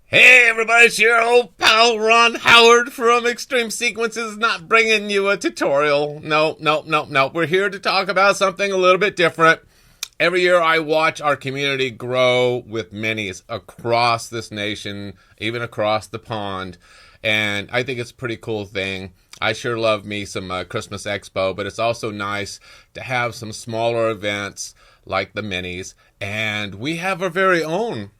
Hey everybody, it's your old pal Ron Howard from Extreme Sequences, not bringing you a tutorial. No. We're here to talk about something a little bit different. Every year I watch our community grow with minis across this nation, even across the pond. And I think it's a pretty cool thing. I sure love me some Christmas Expo, but it's also nice to have some smaller events like the minis. And we have our very own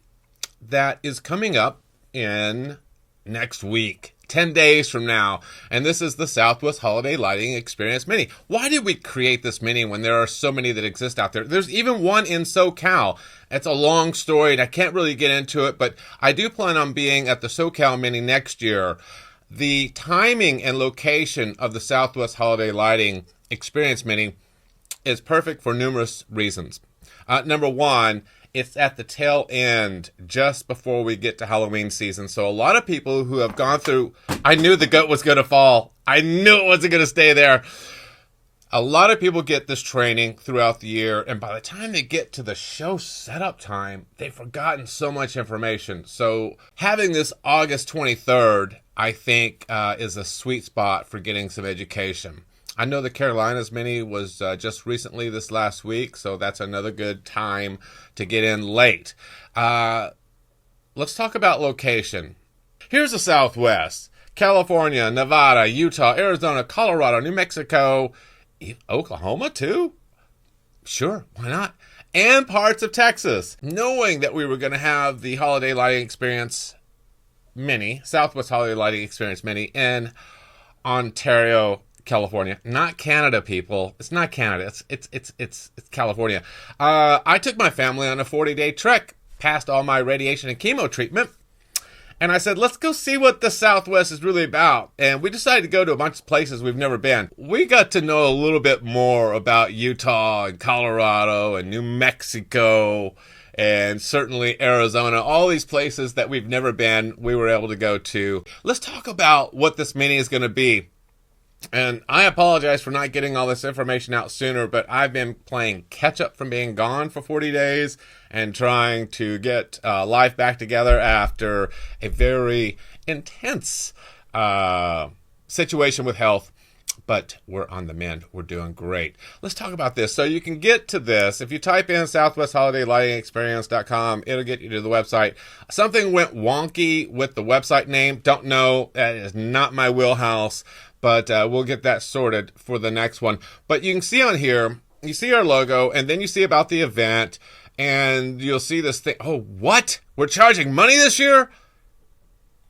that is coming up in next week, 10 days from now. And this is the Southwest Holiday Lighting Experience Mini. Why did we create this mini when there are so many that exist out there? There's even one in SoCal. It's a long story, and I can't really get into it, but I do plan on being at the SoCal Mini next year. The timing and location of the Southwest Holiday Lighting Experience Mini is perfect for numerous reasons. Number one, it's at the tail end, just before we get to Halloween season. So a lot of people who have gone through, I knew the goat was going to fall. I knew it wasn't going to stay there. A lot of people get this training throughout the year, and by the time they get to the show setup time, they've forgotten so much information. So having this August 23rd, I think, is a sweet spot for getting some education. I know the Carolinas Mini was just recently this last week, so that's another good time to get in late. Let's talk about location. Here's the Southwest: California, Nevada, Utah, Arizona, Colorado, New Mexico, Oklahoma too? Sure, why not? And parts of Texas. Knowing that we were going to have the Holiday Lighting Experience Mini, Southwest Holiday Lighting Experience Mini in Ontario, California, not Canada, people. It's not Canada. It's California. I took my family on a 40-day trek past all my radiation and chemo treatment, and I said, let's go see what the Southwest is really about. And we decided to go to a bunch of places we've never been. We got to know a little bit more about Utah and Colorado and New Mexico and certainly Arizona. All these places that we've never been, we were able to go to. Let's talk about what this mini is going to be. And I apologize for not getting all this information out sooner, but I've been playing catch up from being gone for 40 days and trying to get life back together after a very intense situation with health. But we're on the mend. We're doing great. Let's talk about this. So you can get to this. If you type in southwestholidaylghtingexperience.com, it'll get you to the website. Something went wonky with the website name. Don't know. That is not my wheelhouse. But we'll get that sorted for the next one. But you can see on here, you see our logo, and then you see about the event, and you'll see this thing. Oh, what? We're charging money this year?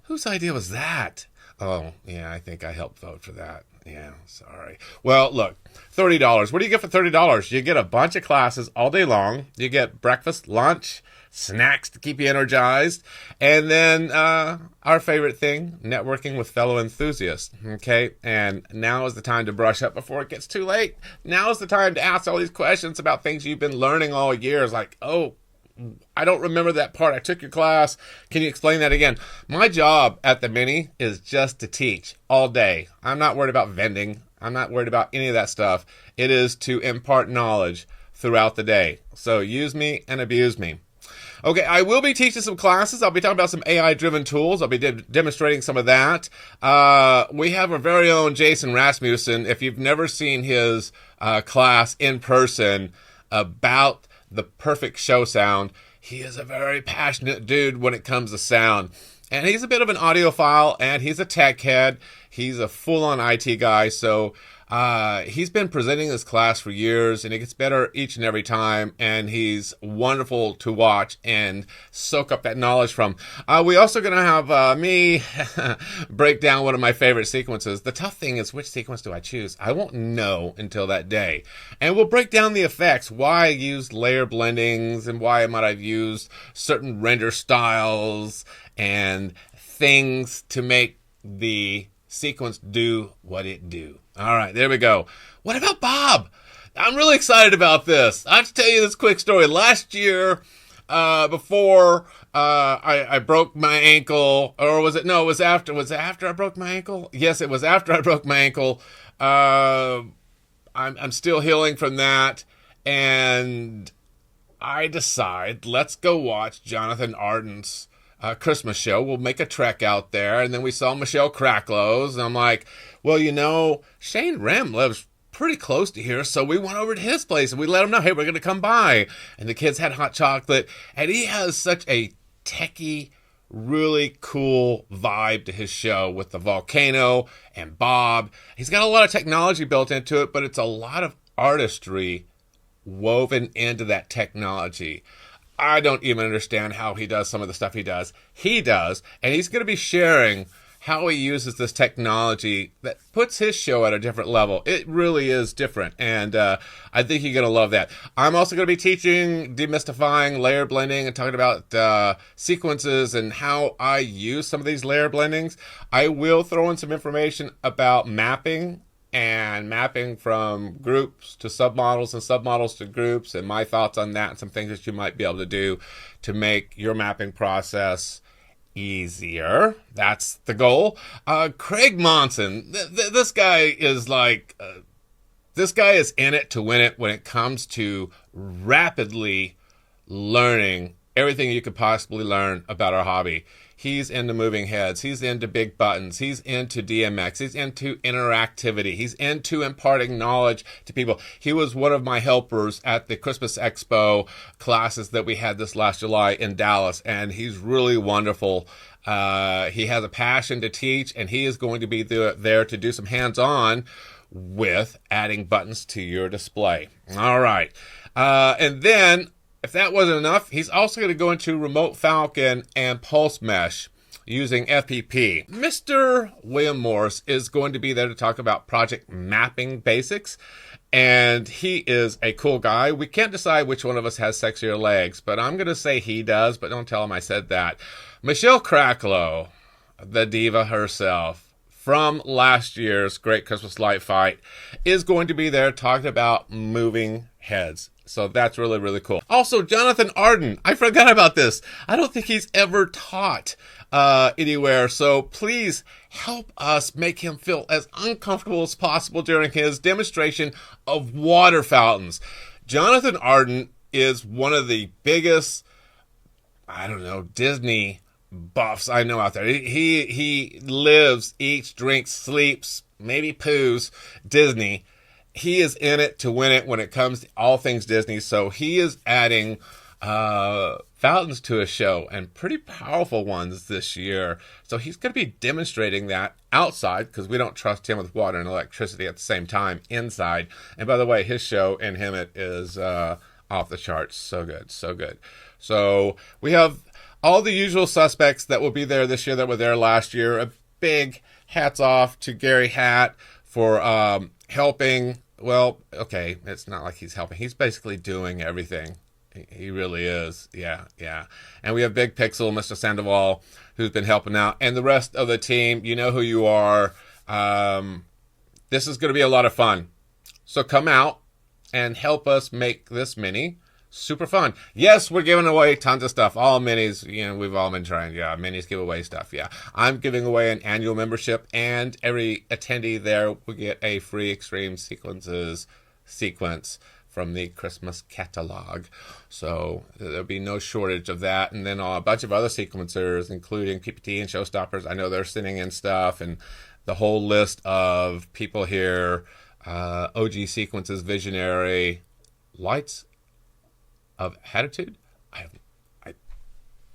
Whose idea was that? Oh, yeah, I think I helped vote for that. Yeah, sorry. Well, look, $30. What do you get for $30? You get a bunch of classes all day long. You get breakfast, lunch, snacks to keep you energized, and then our favorite thing, networking with fellow enthusiasts. Okay, and now is the time to brush up before it gets too late. Now is the time to ask all these questions about things you've been learning all year. It's like, oh, I don't remember that part. I took your class. Can you explain that again? My job at the Mini is just to teach all day. I'm not worried about vending. I'm not worried about any of that stuff. It is to impart knowledge throughout the day. So use me and abuse me. Okay, I will be teaching some classes. I'll be talking about some AI-driven tools. I'll be demonstrating some of that. We have our very own Jason Rasmussen. If you've never seen his class in person about the perfect show sound, he is a very passionate dude when it comes to sound. And he's a bit of an audiophile, and he's a tech head. He's a full-on IT guy, so he's been presenting this class for years, and it gets better each and every time, and he's wonderful to watch and soak up that knowledge from. We're also going to have me break down one of my favorite sequences. The tough thing is, which sequence do I choose? I won't know until that day. And we'll break down the effects, why I used layer blendings, and why I might have used certain render styles and things to make the sequence do what it do. All right, there we go. What about Bob? I'm really excited about this. I have to tell you this quick story. Last year, before I broke my ankle, or was it? No, it was after. Was it after I broke my ankle? Yes, it was after I broke my ankle. I'm still healing from that, and I decide let's go watch Jonathan Arden's Christmas show. We'll make a trek out there. And then we saw Michelle Cracklow's. And I'm like, well, Shane Rem lives pretty close to here. So we went over to his place and we let him know, hey, we're going to come by. And the kids had hot chocolate. And he has such a techie, really cool vibe to his show with the volcano and Bob. He's got a lot of technology built into it, but it's a lot of artistry woven into that technology. I don't even understand how he does some of the stuff he does. He does, and he's going to be sharing how he uses this technology that puts his show at a different level. It really is different, and I think you're going to love that. I'm also going to be teaching demystifying layer blending and talking about sequences and how I use some of these layer blendings. I will throw in some information about mapping and mapping from groups to submodels and submodels to groups and my thoughts on that and some things that you might be able to do to make your mapping process easier. That's the goal. Craig Monson, this guy is like, this guy is in it to win it when it comes to rapidly learning everything you could possibly learn about our hobby. He's into moving heads. He's into big buttons. He's into DMX. He's into interactivity. He's into imparting knowledge to people. He was one of my helpers at the Christmas Expo classes that we had this last July in Dallas, and he's really wonderful. He has a passion to teach, and he is going to be there to do some hands-on with adding buttons to your display. All right. And then, if that wasn't enough, he's also going to go into Remote Falcon and Pulse Mesh using FPP. Mr. William Morse is going to be there to talk about project mapping basics, and he is a cool guy. We can't decide which one of us has sexier legs, but I'm going to say he does, but don't tell him I said that. Michelle Cracklow, the diva herself, from last year's Great Christmas Light Fight, is going to be there talking about moving heads. So that's really, really cool. Also, Jonathan Arden. I forgot about this. I don't think he's ever taught anywhere. So please help us make him feel as uncomfortable as possible during his demonstration of water fountains. Jonathan Arden is one of the biggest, Disney buffs I know out there. He lives, eats, drinks, sleeps, maybe poos Disney. He is in it to win it when it comes to all things Disney. So he is adding fountains to his show, and pretty powerful ones this year. So he's going to be demonstrating that outside, because we don't trust him with water and electricity at the same time inside. And by the way, his show in Hemet is off the charts. So good, so good. So we have all the usual suspects that will be there this year that were there last year. A big hats off to Gary Hatt for helping. Well, okay, it's not like he's helping. He's basically doing everything. He really is. Yeah. And we have Big Pixel, Mr. Sandoval, who's been helping out. And the rest of the team, you know who you are. This is going to be a lot of fun. So come out and help us make this mini super fun. Yes, we're giving away tons of stuff. All minis, we've all been trying. Yeah, minis give away stuff. Yeah. I'm giving away an annual membership, and every attendee there will get a free Extreme Sequences sequence from the Christmas catalog. So there'll be no shortage of that. And then a bunch of other sequencers, including PPT and Showstoppers. I know they're sending in stuff, and the whole list of people here, OG Sequences, Visionary, Lights of Attitude. I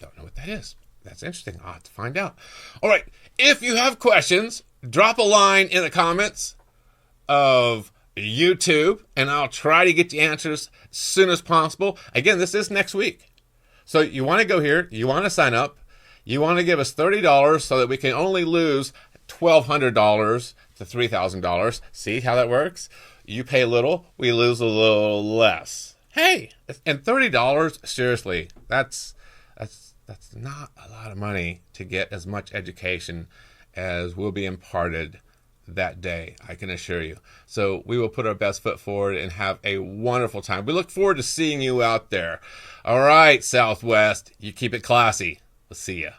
don't know what that is. That's interesting. I'll have to find out. All right. If you have questions, drop a line in the comments of YouTube, and I'll try to get the answers as soon as possible. Again, this is next week. So you want to go here. You want to sign up. You want to give us $30 so that we can only lose $1,200 to $3,000. See how that works? You pay a little, we lose a little less. Hey, and $30, seriously, that's not a lot of money to get as much education as will be imparted that day, I can assure you. So we will put our best foot forward and have a wonderful time. We look forward to seeing you out there. All right, Southwest, you keep it classy. We'll see ya.